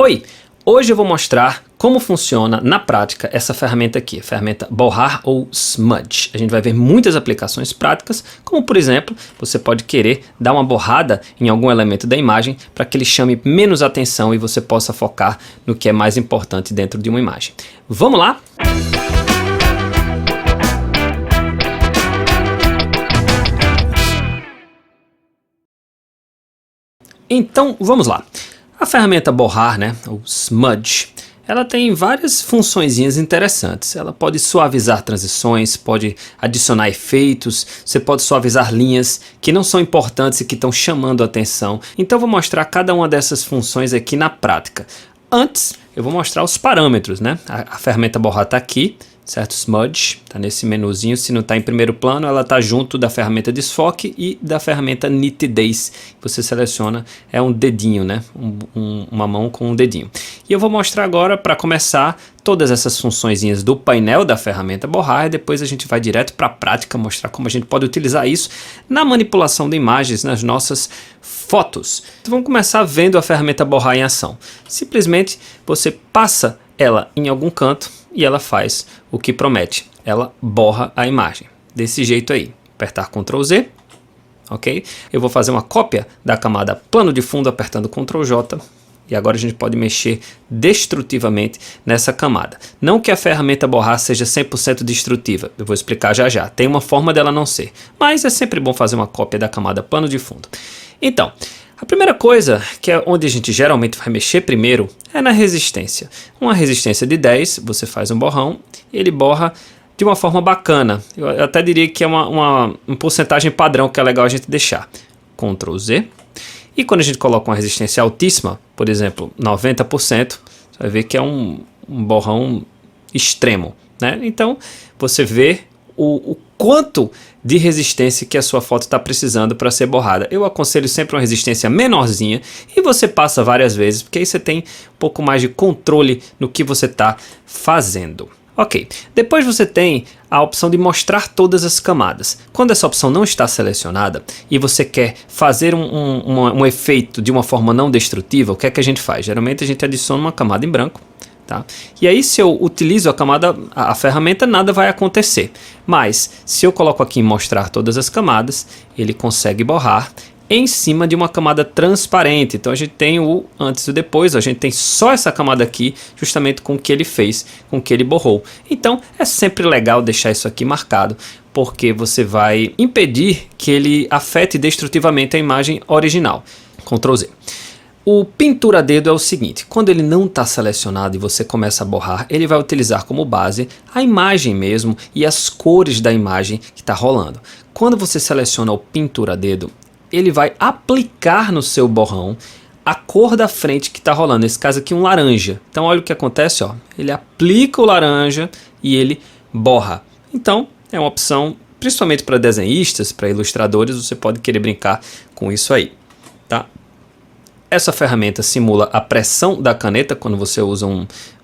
Oi! Hoje eu vou mostrar como funciona na prática essa ferramenta aqui, a ferramenta borrar ou smudge. A gente vai ver muitas aplicações práticas, como por exemplo, você pode querer dar uma borrada em algum elemento da imagem para que ele chame menos atenção e você possa focar no que é mais importante dentro de uma imagem. Vamos lá? Então, vamos lá. A ferramenta borrar, ou smudge, ela tem várias funçõezinhas interessantes. Ela pode suavizar transições, pode adicionar efeitos, você pode suavizar linhas que não são importantes e que estão chamando a atenção. Então, eu vou mostrar cada uma dessas funções aqui na prática. Antes, eu vou mostrar os parâmetros, A ferramenta borrar está aqui, certo? Smudge, está nesse menuzinho. Se não está em primeiro plano, ela está junto da ferramenta desfoque e da ferramenta nitidez. Você seleciona, é um dedinho, uma mão com um dedinho. E eu vou mostrar agora, para começar, todas essas funçõezinhas do painel da ferramenta borrar, e depois a gente vai direto para a prática, mostrar como a gente pode utilizar isso na manipulação de imagens, nas nossas fotos. Então vamos começar vendo a ferramenta borrar em ação. Simplesmente você passa ela em algum canto e ela faz o que promete. Ela borra a imagem. Desse jeito aí. Apertar Ctrl Z. Ok? Eu vou fazer uma cópia da camada plano de fundo apertando Ctrl J. E agora a gente pode mexer destrutivamente nessa camada. Não que a ferramenta borrar seja 100% destrutiva. Eu vou explicar já já. Tem uma forma dela não ser. Mas é sempre bom fazer uma cópia da camada plano de fundo. Então, a primeira coisa, que é onde a gente geralmente vai mexer primeiro, é na resistência. Uma resistência de 10, você faz um borrão, ele borra de uma forma bacana. Eu até diria que é uma porcentagem padrão que é legal a gente deixar. Ctrl Z. E quando a gente coloca uma resistência altíssima, por exemplo, 90%, você vai ver que é um borrão extremo. Então, você vê o quanto de resistência que a sua foto está precisando para ser borrada. Eu aconselho sempre uma resistência menorzinha e você passa várias vezes, porque aí você tem um pouco mais de controle no que você está fazendo. Ok, depois você tem a opção de mostrar todas as camadas. Quando essa opção não está selecionada e você quer fazer um efeito de uma forma não destrutiva, o que é que a gente faz? Geralmente a gente adiciona uma camada em branco. E aí se eu utilizo a ferramenta, nada vai acontecer. Mas se eu coloco aqui em mostrar todas as camadas, ele consegue borrar em cima de uma camada transparente. Então a gente tem o antes e o depois, a gente tem só essa camada aqui, justamente com o que ele fez, com o que ele borrou. Então é sempre legal deixar isso aqui marcado, porque você vai impedir que ele afete destrutivamente a imagem original. Ctrl Z. O pintura dedo é o seguinte, quando ele não está selecionado e você começa a borrar, ele vai utilizar como base a imagem mesmo e as cores da imagem que está rolando. Quando você seleciona o pintura dedo, ele vai aplicar no seu borrão a cor da frente que está rolando, nesse caso aqui um laranja. Então olha o que acontece, ele aplica o laranja e ele borra. Então é uma opção, principalmente para desenhistas, para ilustradores, você pode querer brincar com isso aí, tá? Essa ferramenta simula a pressão da caneta quando você usa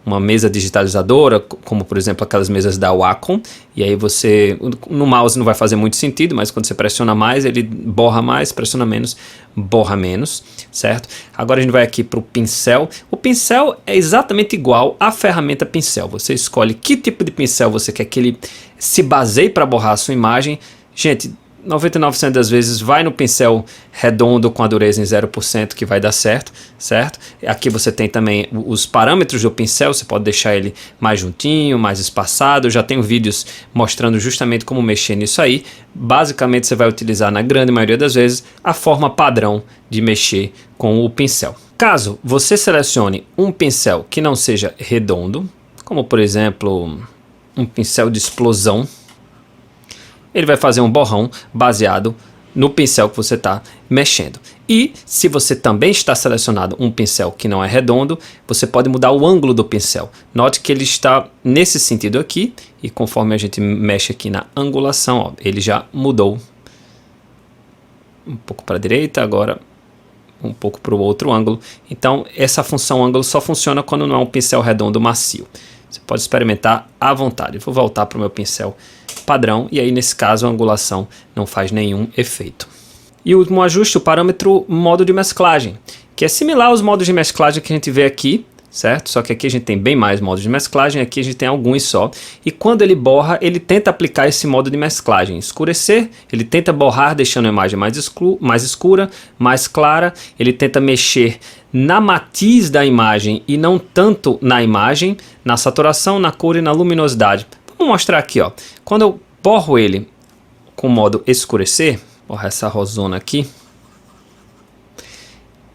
uma mesa digitalizadora, como por exemplo aquelas mesas da Wacom, e aí você, no mouse não vai fazer muito sentido, mas quando você pressiona mais, ele borra mais, pressiona menos, borra menos, certo? Agora a gente vai aqui para o pincel. O pincel é exatamente igual à ferramenta pincel. Você escolhe que tipo de pincel você quer que ele se baseie para borrar a sua imagem. Gente, 99% das vezes vai no pincel redondo com a dureza em 0% que vai dar certo, certo? Aqui você tem também os parâmetros do pincel, você pode deixar ele mais juntinho, mais espaçado. Eu já tenho vídeos mostrando justamente como mexer nisso aí. Basicamente você vai utilizar na grande maioria das vezes a forma padrão de mexer com o pincel. Caso você selecione um pincel que não seja redondo, como por exemplo um pincel de explosão, ele vai fazer um borrão baseado no pincel que você está mexendo. E se você também está selecionado um pincel que não é redondo, você pode mudar o ângulo do pincel. Note que ele está nesse sentido aqui, e conforme a gente mexe aqui na angulação, ele já mudou um pouco para a direita, agora um pouco para o outro ângulo. Então essa função ângulo só funciona quando não é um pincel redondo macio. Você pode experimentar à vontade. Vou voltar para o meu pincel padrão e aí nesse caso a angulação não faz nenhum efeito. E o último ajuste, o parâmetro modo de mesclagem, que é similar aos modos de mesclagem que a gente vê aqui, certo? Só que aqui a gente tem bem mais modos de mesclagem, aqui a gente tem alguns só. E quando ele borra, ele tenta aplicar esse modo de mesclagem. Escurecer, ele tenta borrar, deixando a imagem mais escura, mais clara. Ele tenta mexer na matiz da imagem e não tanto na imagem, na saturação, na cor e na luminosidade. Vamos mostrar aqui, ó. Quando eu borro ele com o modo escurecer, borrar essa rosona aqui,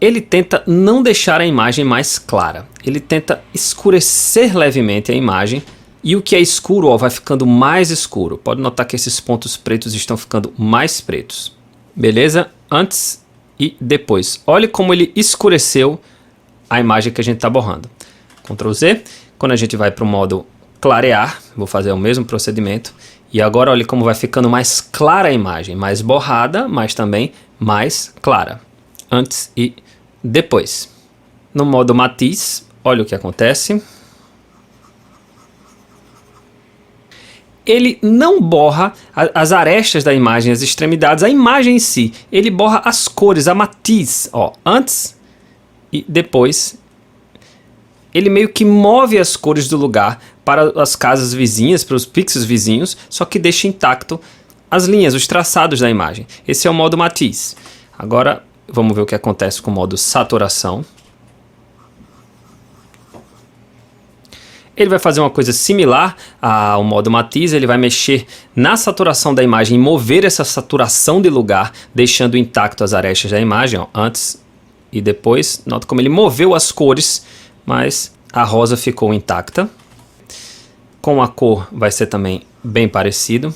ele tenta não deixar a imagem mais clara. Ele tenta escurecer levemente a imagem e o que é escuro, ó, vai ficando mais escuro. Pode notar que esses pontos pretos estão ficando mais pretos. Beleza? Antes e depois. Olha como ele escureceu a imagem que a gente está borrando. Ctrl Z. Quando a gente vai para o modo clarear, vou fazer o mesmo procedimento. E agora olha como vai ficando mais clara a imagem. Mais borrada, mas também mais clara. Antes e depois. No modo matiz, olha o que acontece. Ele não borra as arestas da imagem, as extremidades, a imagem em si. Ele borra as cores, a matiz. Ó, antes e depois. Ele meio que move as cores do lugar para as casas vizinhas, para os pixels vizinhos, só que deixa intacto as linhas, os traçados da imagem. Esse é o modo matiz. Agora vamos ver o que acontece com o modo saturação. Ele vai fazer uma coisa similar ao modo matiz, ele vai mexer na saturação da imagem e mover essa saturação de lugar, deixando intacto as arestas da imagem, ó, antes e depois. Nota como ele moveu as cores, mas a rosa ficou intacta. Com a cor vai ser também bem parecido.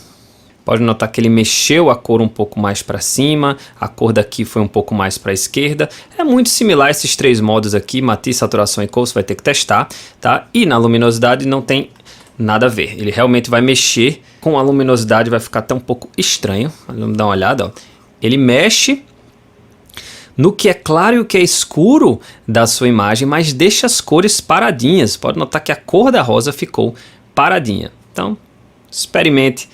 Pode notar que ele mexeu a cor um pouco mais para cima, a cor daqui foi um pouco mais para a esquerda. É muito similar esses três modos aqui, matiz, saturação e cor, você vai ter que testar, tá? E na luminosidade não tem nada a ver. Ele realmente vai mexer com a luminosidade, vai ficar até um pouco estranho. Vamos dar uma olhada, ó. Ele mexe no que é claro e o que é escuro da sua imagem, mas deixa as cores paradinhas. Pode notar que a cor da rosa ficou paradinha. Então, experimente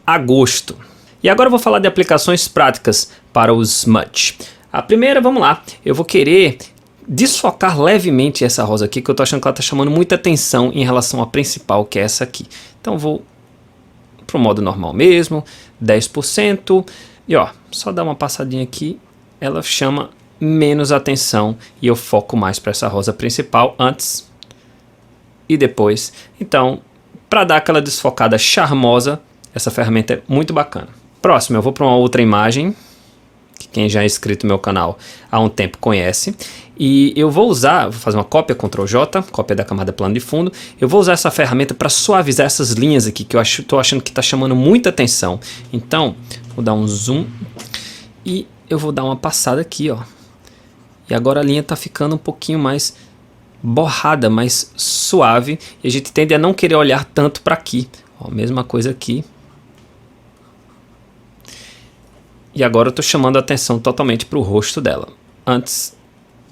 a gosto. E agora eu vou falar de aplicações práticas para o smudge. A primeira, vamos lá, eu vou querer desfocar levemente essa rosa aqui, que eu tô achando que ela tá chamando muita atenção em relação à principal, que é essa aqui. Então vou pro modo normal mesmo, 10%, e ó, só dar uma passadinha aqui, ela chama menos atenção e eu foco mais para essa rosa principal antes e depois. Então, para dar aquela desfocada charmosa, essa ferramenta é muito bacana. Próximo, eu vou para uma outra imagem, que quem já é inscrito no meu canal há um tempo conhece. E eu vou fazer uma cópia, Ctrl J, cópia da camada plano de fundo. Eu vou usar essa ferramenta para suavizar essas linhas aqui, que eu estou achando que está chamando muita atenção. Então, vou dar um zoom e eu vou dar uma passada aqui, ó. E agora a linha está ficando um pouquinho mais borrada, mais suave. E a gente tende a não querer olhar tanto para aqui. Ó, mesma coisa aqui. E agora eu estou chamando a atenção totalmente para o rosto dela. Antes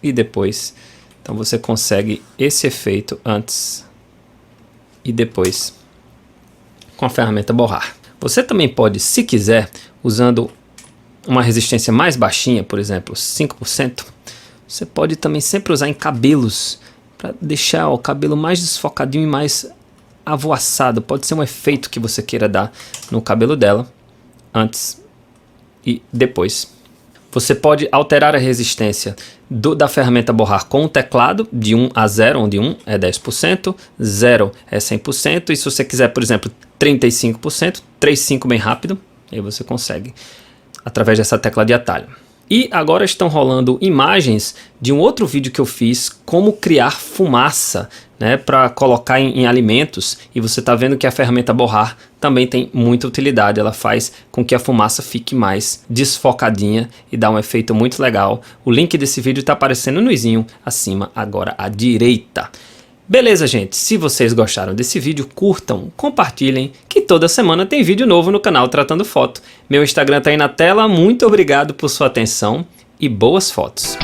e depois. Então você consegue esse efeito antes e depois com a ferramenta borrar. Você também pode, se quiser, usando uma resistência mais baixinha, por exemplo, 5%, você pode também sempre usar em cabelos para deixar o cabelo mais desfocadinho e mais avoaçado. Pode ser um efeito que você queira dar no cabelo dela antes e depois. Você pode alterar a resistência da ferramenta borrar com o teclado de 1 a 0, onde 1 é 10%, 0 é 100%, e se você quiser, por exemplo, 35%, 35 bem rápido, aí você consegue através dessa tecla de atalho. E agora estão rolando imagens de um outro vídeo que eu fiz, como criar fumaça, né, para colocar em alimentos, e você está vendo que a ferramenta borrar também tem muita utilidade. Ela faz com que a fumaça fique mais desfocadinha e dá um efeito muito legal. O link desse vídeo está aparecendo no izinho acima agora à direita. Beleza, gente? Se vocês gostaram desse vídeo, curtam, compartilhem, que toda semana tem vídeo novo no canal Tratando Foto. Meu Instagram tá aí na tela, muito obrigado por sua atenção e boas fotos!